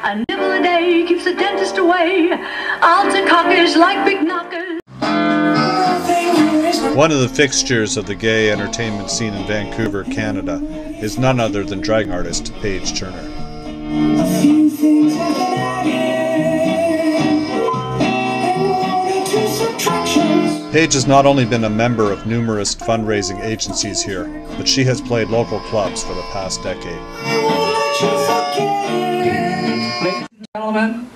A nibble a day keeps the dentist away. Altar cockers like big knockers. One of the fixtures of the gay entertainment scene in Vancouver, Canada, is none other than drag artist Paige Turner. Paige has not only been a member of numerous fundraising agencies here, but she has played local clubs for the past decade. Ladies and gentlemen,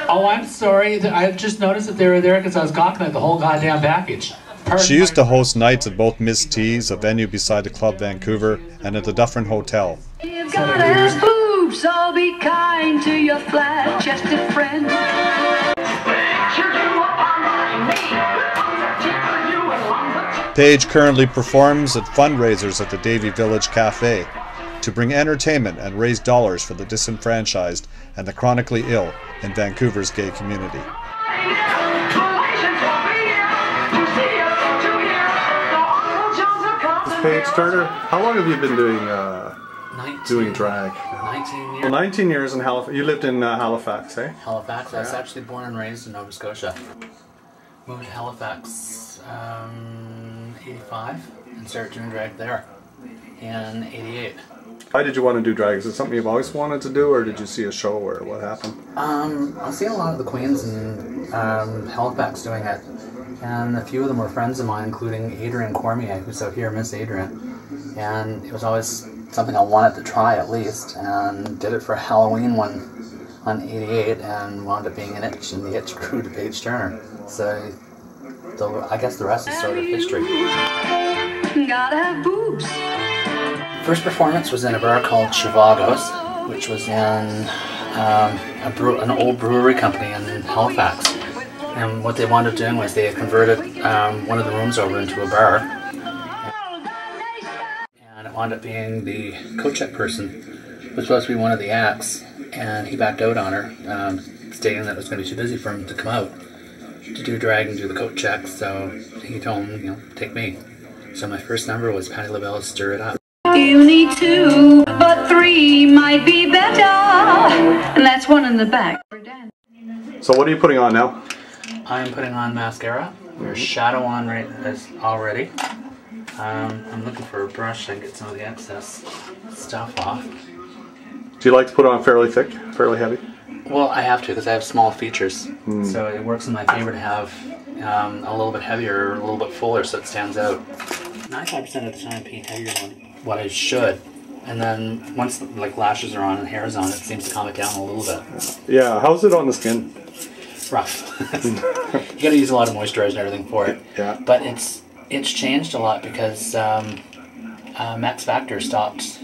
oh, I'm sorry. I just noticed that they were there because I was gawking at the whole goddamn package. She used to host nights at both Miss T's, a venue beside the Club Vancouver, and at the Dufferin Hotel. You've got ass boobs, so be kind to your flat-chested friend. Paige currently performs at fundraisers at the Davie Village Cafe to bring entertainment and raise dollars for the disenfranchised and the chronically ill in Vancouver's gay community. Paige Turner, how long have you been doing drag? 19 years. Well, 19 years in Halifax. You lived in Halifax, eh? Halifax. I was actually born and raised in Nova Scotia. Moved to Halifax 85 and started doing drag there in 88. Why did you want to do drag? Is it something you've always wanted to do, or did you see a show, or what happened? I've seen a lot of the queens in Halifax doing it, and a few of them were friends of mine, including Adrienne Cormier, who's out here, Miss Adrienne. And it was always something I wanted to try at least, and did it for a Halloween one on 88, and wound up being an itch, and the itch grew to Paige Turner. So I guess the rest is sort of history. Gotta have boobs. First performance was in a bar called Chivagos, which was in an old brewery company in Halifax. And what they wound up doing was they had converted one of the rooms over into a bar. And it wound up being the coat check person was supposed to be one of the acts, and he backed out on her, stating that it was going to be too busy for him to come out to do drag and do the coat check. So he told him, you know, take me. So my first number was Patti LaBelle's Stir It Up. You need two, but three might be better. And that's one in the back. So what are you putting on now? I'm putting on mascara. There's shadow on already. I'm looking for a brush so I can get some of the excess stuff off. Do you like to put on fairly thick, fairly heavy? Well, I have to because I have small features. So it works in my favor to have a little bit heavier, a little bit fuller so it stands out. 95% of the time I paint heavier than what I should. And then once like lashes are on and hair is on, it seems to calm it down a little bit. Yeah, how's it on the skin? Rough. You gotta use a lot of moisturizer and everything for it. Yeah. But it's changed a lot because Max Factor stopped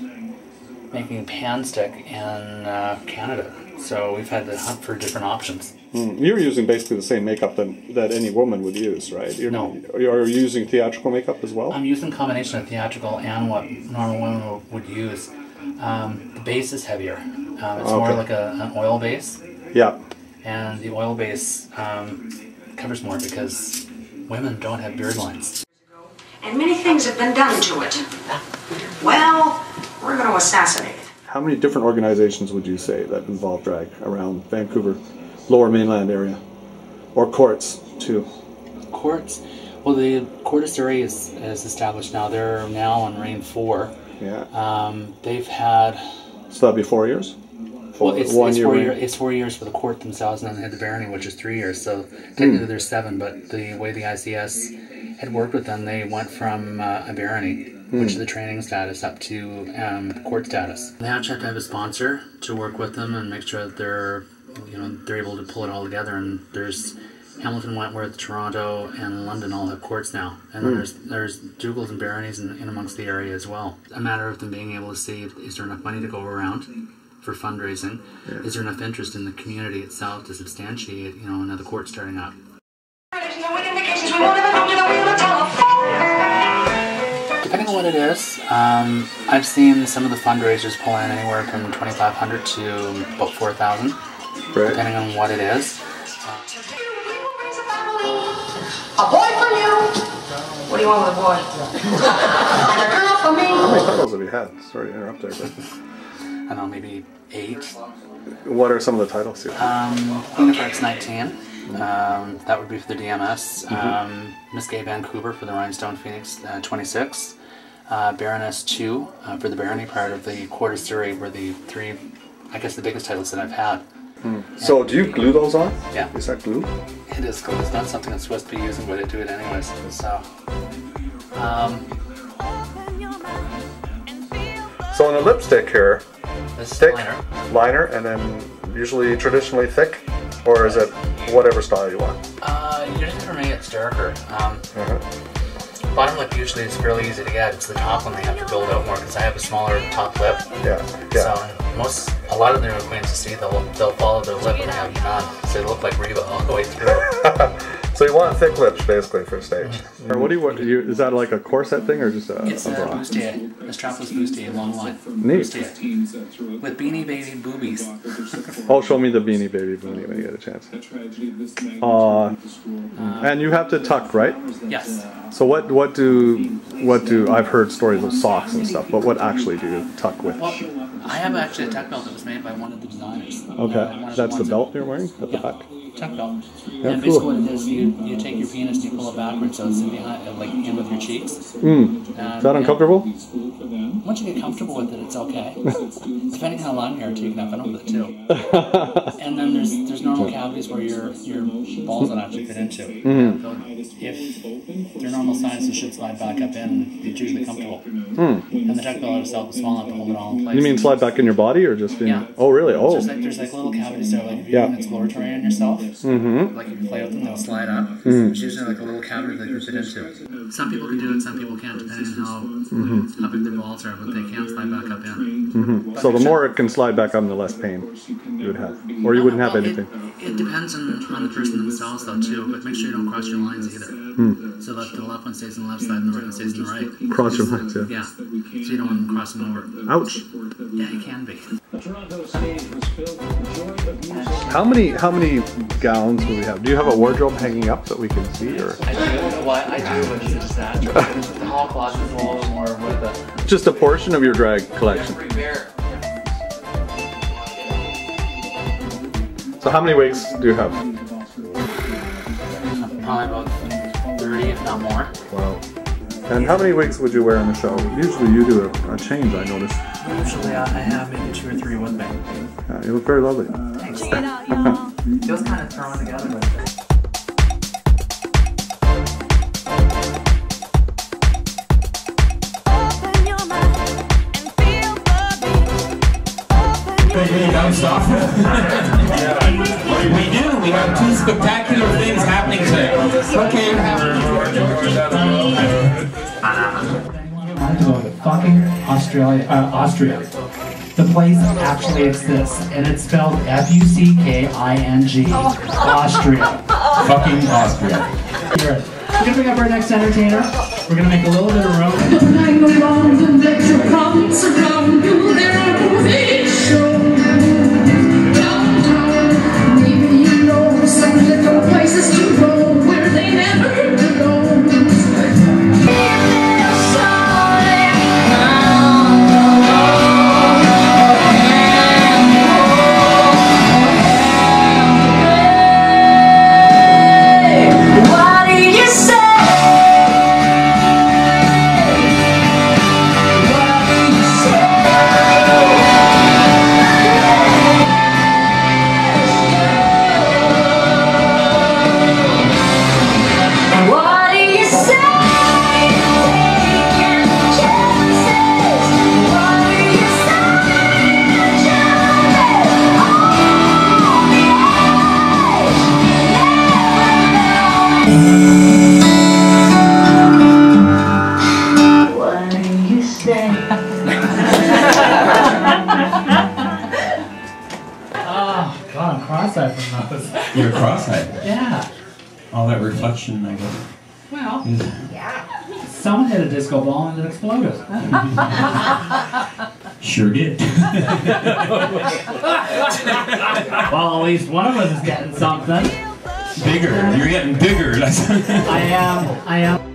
making pan stick in Canada. So we've had to hunt for different options. You're using basically the same makeup that any woman would use, right? No. You're using theatrical makeup as well? I'm using a combination of theatrical and what normal women would use. The base is heavier. It's more like an oil base. Yeah. And the oil base covers more because women don't have beard lines. And many things have been done to it. Well, we're going to assassinate it. How many different organizations would you say that involve drag around Vancouver, Lower Mainland area? Or courts, too? Courts? Well, the Court of Surrey is established now. They're now on reign 4. Yeah. They've had... So that'd be 4 years? Well, it's 4 years for the court themselves, and then they had the barony, which is 3 years. So technically there's 7, but the way the ICS had worked with them, they went from a barony, which is the training status, up to court status. They actually have to have a sponsor to work with them and make sure that they're able to pull it all together. And there's Hamilton, Wentworth, Toronto, and London all have courts now. And then there's Dougals and baronies in amongst the area as well. A matter of them being able to see, is there enough money to go around for fundraising? Yeah. Is there enough interest in the community itself to substantiate, another court starting up? Depending on what it is, I've seen some of the fundraisers pull in anywhere from $2,500 to about $4,000, depending on what it is. A boy for you. What do you want with a boy? And a girl for me. How many couples have you had? Sorry to interrupt there, but I don't know, maybe 8. What are some of the titles here? Queen of Hearts 19. That would be for the DMS. Miss Gay Vancouver for the Rhinestone Phoenix 26. Baroness 2 for the barony part of the Quarter Surrey were the 3, I guess, the biggest titles that I've had. So do you glue those on? Yeah. Is that glue? It is glue. It's not something that's supposed to be using, but I do it anyways. So in a lipstick here, This is thick liner. and then usually traditionally thick, or is it whatever style you want? Usually for me it's darker. Bottom lip usually is fairly easy to get. It's the top one they have to build out more because I have a smaller top lip. Yeah. So a lot of the new queens you see, they'll follow their lip and they have none. So they look like Reba all the way through. So you want thick lips basically for stage. Or what do you? Is that like a corset thing or just a It's a bra? bustier, a strapless bustier, long line. Neat. Bustier. With Beanie Baby boobies. Oh, show me the Beanie Baby boonie when you get a chance. And you have to tuck, right? Yes. So what do I've heard stories of socks and stuff, but what actually do you tuck with? Well, I have actually a tuck belt that was made by one of the designers. Okay, that's the belt you're wearing at the back. Tuck belt. Yeah, And basically what it is, you take your penis and you pull it backwards so it's in behind, like in with your cheeks. Is that uncomfortable? Once you get comfortable with it, it's okay. Depending on how long you are, too, you can have fun with it too. And then there's normal cavities where your balls don't actually fit into. If they're normal size, you should slide back up in. It's usually comfortable. And the tuck belt itself is small enough to hold it all in place. You mean slide back in your body or just in? Yeah. Oh, really? Oh. There's like little cavities there, like if you're doing exploratory on yourself, like if you play with them, they'll slide up. There's usually like a little cavity that you fit into. Some people can do it, some people can't, depending on how big their balls are, but they can slide back up in. So the more it can slide back up, the less pain you would have, or you wouldn't have anything. It depends on the person themselves, though, too. But make sure you don't cross your lines either. So that the left one stays on the left side and the right one stays on the right. Cross your lines, yeah. Yeah. So you don't want them crossing over. Ouch. Yeah, it can be. How many gowns do we have? Do you have a wardrobe hanging up that we can see, or I do, but it's a disaster. The hall closet is a little more with a... just a portion of your drag collection? So how many wigs do you have? Probably about 30, if not more. Wow. And how many wigs would you wear on the show? Usually you do a change, I notice. Usually I have maybe 2 or 3 with me. Yeah, you look very lovely. Thanks. It was kind of thrown together. Don't stop. We do. We have 2 spectacular things happening today. Okay. I have to go to fucking Austria. The place actually exists, and it's spelled F-U-C-K-I-N-G. Austria. Fucking Austria. We're gonna bring up our next entertainer. We're gonna make a little bit of room. You're cross-eyed. Yeah. All that reflection, I guess. Well, someone hit a disco ball and it exploded. Sure did. Well, at least one of us is getting something. Bigger. You're getting bigger. I am.